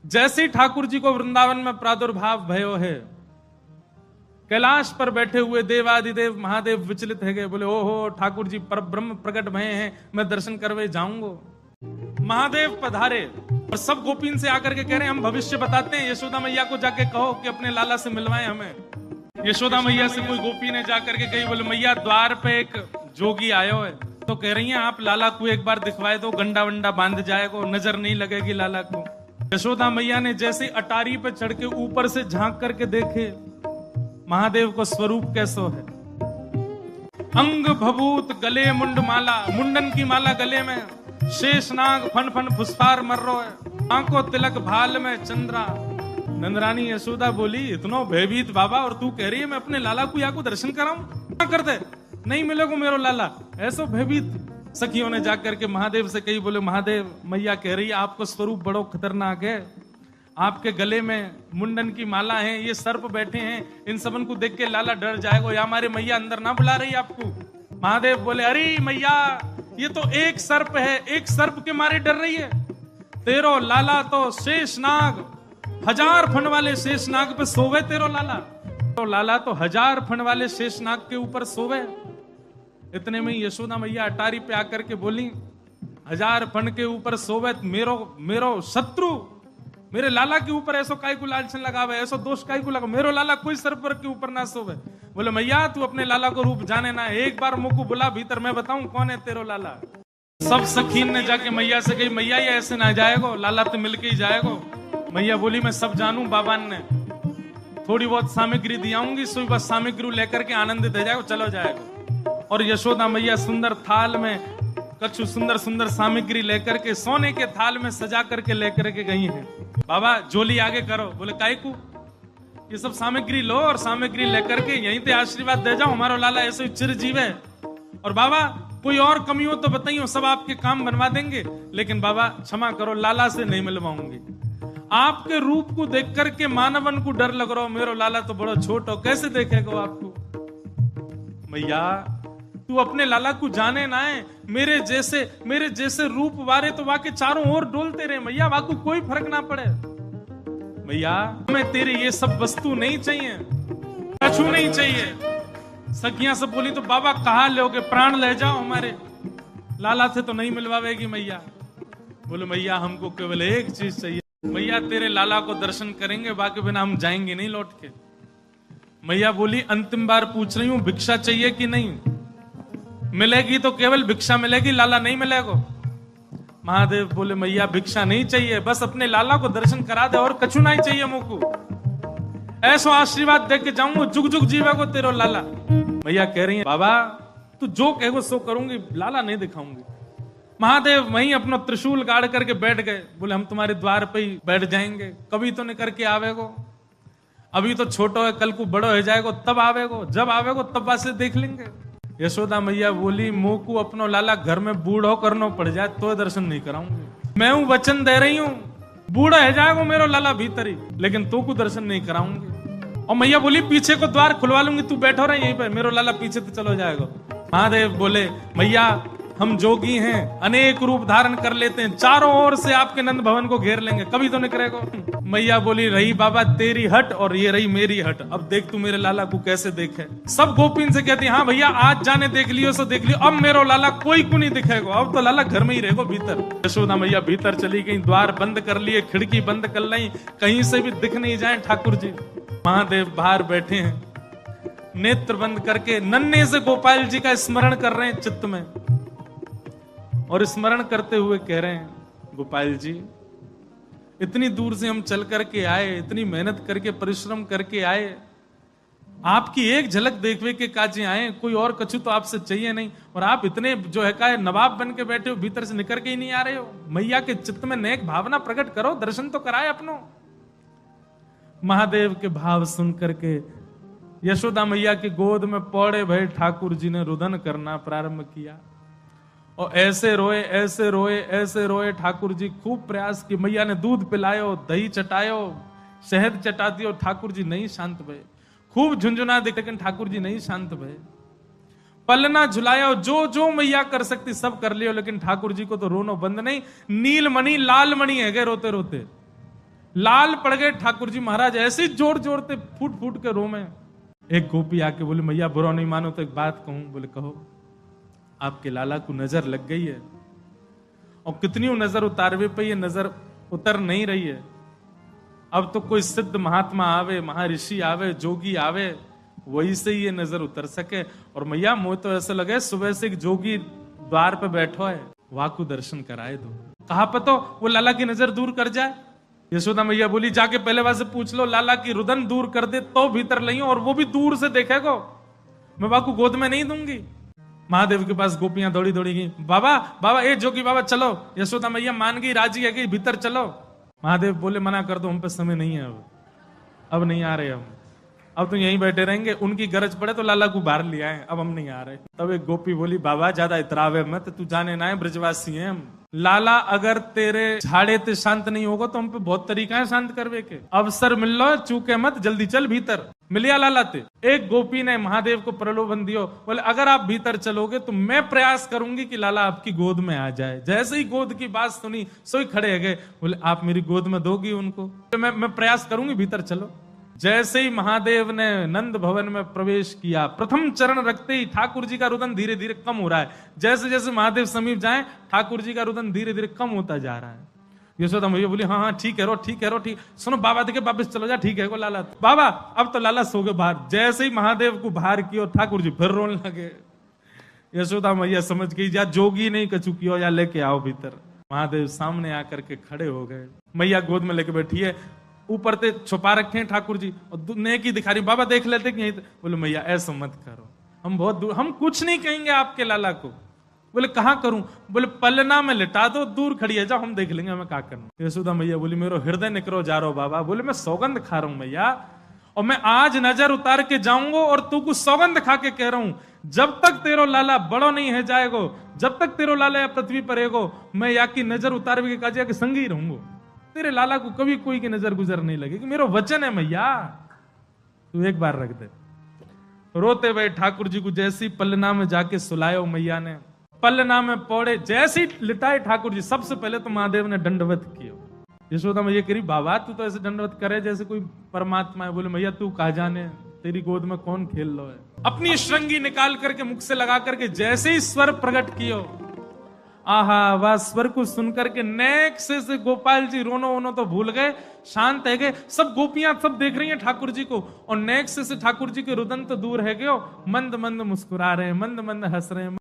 जैसे ही ठाकुर जी को वृंदावन में प्रादुर्भाव भयो है, कैलाश पर बैठे हुए देवादिदेव महादेव विचलित है गए, बोले ओहो ठाकुर जी पर ब्रह्म प्रकट भये हैं, मैं दर्शन करवे जाऊंगा। महादेव पधारे और सब गोपीन से आकर के कह रहे हैं हम भविष्य बताते हैं, यशोदा मैया को जाके कहो कि अपने लाला से मिलवाएं हमें। यशोदा मैया से कोई गोपी ने जाकर के कही, बोले मैया द्वार पे एक जोगी आयो है, तो कह रही हैं आप लाला को एक बार दिखवाए दो, गंडा वंडा बांध जाएगा, नजर नहीं लगेगी लाला को। यशोदा मैया ने जैसे अटारी पे चढ़ के ऊपर से झांक करके देखे महादेव को स्वरूप कैसो है, अंग भभूत गले मुंड माला, मुंडन की माला गले में, शेषनाग फन फन फुसफार मर रो है, आंखों तिलक भाल में चंद्रा। नंदरानी यशोदा बोली इतनो भयभीत बाबा, और तू कह रही है मैं अपने लाला को या को दर्शन कराऊं, क्या कर दे नहीं मिलेगा मेरो लाला, ऐसो भयभीत। सखियों ने जाकर के महादेव से कही, बोले महादेव मैया कह रही है आपको स्वरूप बड़ो खतरनाक है, आपके गले में मुंडन की माला है, ये सर्प बैठे हैं, इन सबन को देख के लाला डर जाएगा, या हमारे मैया अंदर ना बुला रही आपको। महादेव बोले अरे मैया ये तो एक सर्प है, एक सर्प के मारे डर रही है, तेरो लाला तो शेषनाग 1000 फण वाले शेषनाग पे सोवे, तेरो लाला तो लाला तो 1000 फण वाले शेषनाग के ऊपर सोवे। इतने में यशोदा मैया अटारी पे आकर के बोली 1000 फण के ऊपर सोवे, मेरो शत्रु मेरे लाला के ऊपर ऐसो काय को लालचन लगावे, ऐसो दोष काय को लगा, मेरो लाला कोई सर्प के ऊपर ना सोवे। बोले मैया तू अपने लाला को रूप जाने ना, एक बार मुझ को बुला भीतर, मैं बताऊं कौन है तेरो लाला। सब सखीन ने जाके मैया से कही मैया ये ऐसे ना जाएगो, लाला तो मिलके ही जाएगो। मैया बोली मैं सब जानू, बाबा ने थोड़ी बहुत सामग्री दियाऊंगी, सुई बस सामग्री लेकर के आनंदित हो जाएगो, चलो जाएगो। और यशोदा मैया सुंदर थाल में कछु सुंदर सुंदर सामग्री लेकर के सोने के थाल में सजा करके लेकर के गई हैं। बाबा झोली आगे करो, बोले काय को, ये सब सामग्री लो और सामग्री लेकर के यहीं पे आशीर्वाद दे जाओ, हमारा लाला ऐसे चिरजीव है। और बाबा कोई और कमी हो तो बताइए, सब आपके काम बनवा देंगे, लेकिन बाबा क्षमा करो लाला से नहीं मिलवाऊंगी। आपके रूप को देख करके मानवन को डर लग रहा हो, मेरो लाला तो बड़ा छोट हो, कैसे देखेगा आपको। मैया तू अपने लाला को जाने ना है, मेरे जैसे रूप वारे तो वाके चारों ओर डोलते रहे मैया, वाकू कोई फर्क ना पड़े। मैया हमें तेरी ये सब वस्तु नहीं चाहिए, कछु नहीं चाहिए। सखियां सब बोली तो बाबा कहा लोगे, प्राण ले जाओ हमारे, लाला से तो नहीं मिलवावेगी मैया। बोले मैया हमको केवल एक चीज चाहिए, मैया तेरे लाला को दर्शन करेंगे, बाकी बिना हम जाएंगे नहीं लौट के। मैया बोली अंतिम बार पूछ रही हूं भिक्षा चाहिए कि नहीं, मिलेगी तो केवल भिक्षा मिलेगी, लाला नहीं मिलेगा। महादेव बोले मैया भिक्षा नहीं चाहिए, बस अपने लाला को दर्शन करा दे और कछु नहीं चाहिए मुझको, ऐसा आशीर्वाद दे के जाऊंगा, जुग जुग जीवे को तेरो लाला। मैया कह रही है बाबा तू जो कहेगो सो करूंगी, लाला नहीं दिखाऊंगी। महादेव वहीं अपना त्रिशूल गाड़ करके बैठ गए, बोले हम तुम्हारे द्वार पे ही बैठ जाएंगे, कभी तो नहीं करके आवेगो, अभी तो छोटो है, कल को बड़ो हो जाएगो तब आवेगो, जब आवेगो तब वासे देख लेंगे। यशोदा मैया बोली मुंह को अपनो लाला घर में बूढ़ो करना पड़ जाए तो दर्शन नहीं कराऊंगी, मैं हूं वचन दे रही हूं, बूढ़ा है जाएगा मेरो लाला भीतर ही, लेकिन तो को दर्शन नहीं कराऊंगी। और मैया बोली पीछे को द्वार खुलवा लूंगी, तू बैठो रहे यहीं पर, मेरो लाला पीछे तो चलो जाएगा। महादेव बोले मैया हम जोगी हैं, अनेक रूप धारण कर लेते हैं, चारों ओर से आपके नंद भवन को घेर लेंगे, कभी तो नहीं करेगा। मैया बोली रही बाबा तेरी हट और ये रही मेरी हट, अब देख तू मेरे लाला को कैसे देखे। सब गोपीन से कहती हाँ भैया आज जाने देख लियो सो देख लियो, अब मेरो लाला कोई को नहीं दिखेगा, अब तो लाला घर में ही रहेगा भीतर। यशोदा मैया भीतर चली गई, द्वार बंद कर लिए, खिड़की बंद कर ली, कहीं से भी दिख नहीं जाए ठाकुर जी। महादेव बाहर बैठे हैं, नेत्र बंद करके नन्हे से गोपाल जी का स्मरण कर रहे हैं चित्त में, और स्मरण करते हुए कह रहे हैं गोपाल जी इतनी दूर से हम चल करके आए, इतनी मेहनत करके परिश्रम करके आए, आपकी एक झलक देखने के काजे आए, कोई और कछु तो आपसे चाहिए नहीं, और आप इतने जो है का नवाब बन के बैठे हो, भीतर से निकल के ही नहीं आ रहे हो। मैया के चित्त में नेक भावना प्रकट करो, दर्शन तो कराए अपनो। महादेव के भाव सुन करके यशोदा मैया की गोद में पौड़े भय ठाकुर जी ने रुदन करना प्रारंभ किया, और ऐसे रोए ऐसे रोए ऐसे रोए। ठाकुर जी खूब प्रयास की, मैया ने दूध पिलायो, दही चटायो, शहद चटा दियो, ठाकुर जी नहीं शांत भये। खूब झुंझुना दे, लेकिन ठाकुर जी नहीं शांत भये। पलना झुलायो, जो जो मैया कर सकती सब कर लियो, लेकिन ठाकुर जी को तो रोनो बंद नहीं। नीलमणि लालमणि है गए रोते रोते, लाल पड़ गए ठाकुर जी महाराज, ऐसे जोर जोरते फूट फूट के रो में। एक गोपी आके बोले मैया बुरा नहीं मानो तो एक बात कहूं। बोले कहो। आपके लाला को नजर लग गई है, और कितनी नजर उतारवे पे ये नजर उतर नहीं रही है। अब तो कोई सिद्ध महात्मा आवे, महर्षि आवे, जोगी आवे, वही से ये नजर उतर सके। और मैया मुझे तो ऐसा लगे सुबह से एक जोगी द्वार पे बैठो है, वहां को दर्शन कराए दो। कहा पतो वो लाला की नजर दूर कर जाए। यशोदा मैया बोली जाके पहले वहां से पूछ लो, लाला की रुदन दूर कर दे तो भीतर लइयो, और वो भी दूर से देखेगो, मैं बाकू गोद में नहीं दूंगी। महादेव के पास गोपियां दौड़ी दौड़ी गई, बाबा बाबा ए जोगी बाबा चलो। यशोदा मैया मान गई, राजी है कि भीतर चलो। महादेव बोले मना कर दो, हम पे समय नहीं है, अब नहीं आ रहे हम, अब तो यहीं बैठे रहेंगे, उनकी गरज पड़े तो लाला को बाहर ले आए, अब हम नहीं आ रहे। तब एक गोपी बोली बाबा ज्यादा इतरावे मत, तू जाने ना है ब्रजवासी हैं हम। लाला अगर तेरे झाड़े ते शांत नहीं होगा तो हम पे बहुत तरीका है शांत करवे के। अवसर मिल लो, चूके मत, जल्दी चल भीतर। मिलिया लाला ते। एक गोपी ने महादेव को प्रलोभन दियो, बोले अगर आप भीतर चलोगे तो मैं प्रयास करूंगी कि लाला आपकी गोद में आ जाए। जैसे ही गोद की बात सुनी सोई खड़े गए, बोले आप मेरी गोद में दोगी उनको? मैं प्रयास करूंगी, भीतर चलो। जैसे ही महादेव ने नंद भवन में प्रवेश किया, प्रथम चरण रखते ही ठाकुर जी का रुदन धीरे धीरे कम हो रहा है। जैसे जैसे महादेव समीप जाए ठाकुर जी का रुदन धीरे धीरे कम होता जा रहा है। यशोदा मैया बोली हाँ हाँ ठीक है रो, ठीक है रो, ठीक। सुनो बाबा देखे वापस चलो जा, ठीक है को लाला बाबा अब तो लाला सो गए बाहर। जैसे ही महादेव को बाहर किया ठाकुर जी फिर रोने लगे। यशोदा मैया समझ गई या जोगी नहीं कछु कियो या लेके आओ भीतर। महादेव सामने आकर के खड़े हो गए, मैया गोद में लेके बैठी है, ऊपर ते छुपा रखे हैं ठाकुर जी, और नेकी दिखा रही, बाबा देख लेते कि यहीं। बोले मैया ऐसा मत करो, हम बहुत दूर, हम कुछ नहीं कहेंगे आपके लाला को। बोले कहां करूं? बोले पलना में लिटा दो, दूर खड़ी है, जाओ हम देख लेंगे हमें क्या करना। यशोदा मैया बोली मेरो हृदय निकरो जा रहा बाबा। बोले मैं सौगंध खा रहा हूं मैया, और मैं आज नजर उतार के जाऊंगा, और तू कुछ सौगंध खा के कह रहा हूं जब तक तेरो लाला बड़ो नहीं है जाएगो, जब तक तेरो लाला पृथ्वी पर रहेगो, मैं या की नजर उतार के काजिया के संग ही रहूंगा। तेरे लाला को कभी कोई की नजर गुजर नहीं लगेगी, मेरा वचन है मैया, तू एक बार रख दे। रोते हुए ठाकुर जी को जैसी पलना में जाके सुलायो मैया ने, पलना में पौड़े जैसी लिटाए ठाकुर जी। सबसे पहले तो महादेव ने दंडवत किया। यशोदा मैया कह रही बाबा तू तो ऐसे दंडवत करे जैसे कोई परमात्मा है। बोले मैया तू कहा जाने, तेरी गोद में कौन खेल लो है। अपनी श्रृंगी निकाल करके मुख से लगा करके जैसे ही स्वर प्रकट कियो, आहा वह स्वर को सुनकर के नेक से गोपाल जी रोनो वोनो तो भूल गए, शांत है गए। सब गोपियां सब देख रही हैं ठाकुर जी को, और नेक से ठाकुर जी के रुदन तो दूर है गयो, मंद मंद मुस्कुरा रहे हैं, मंद मंद हंस रहे हैं।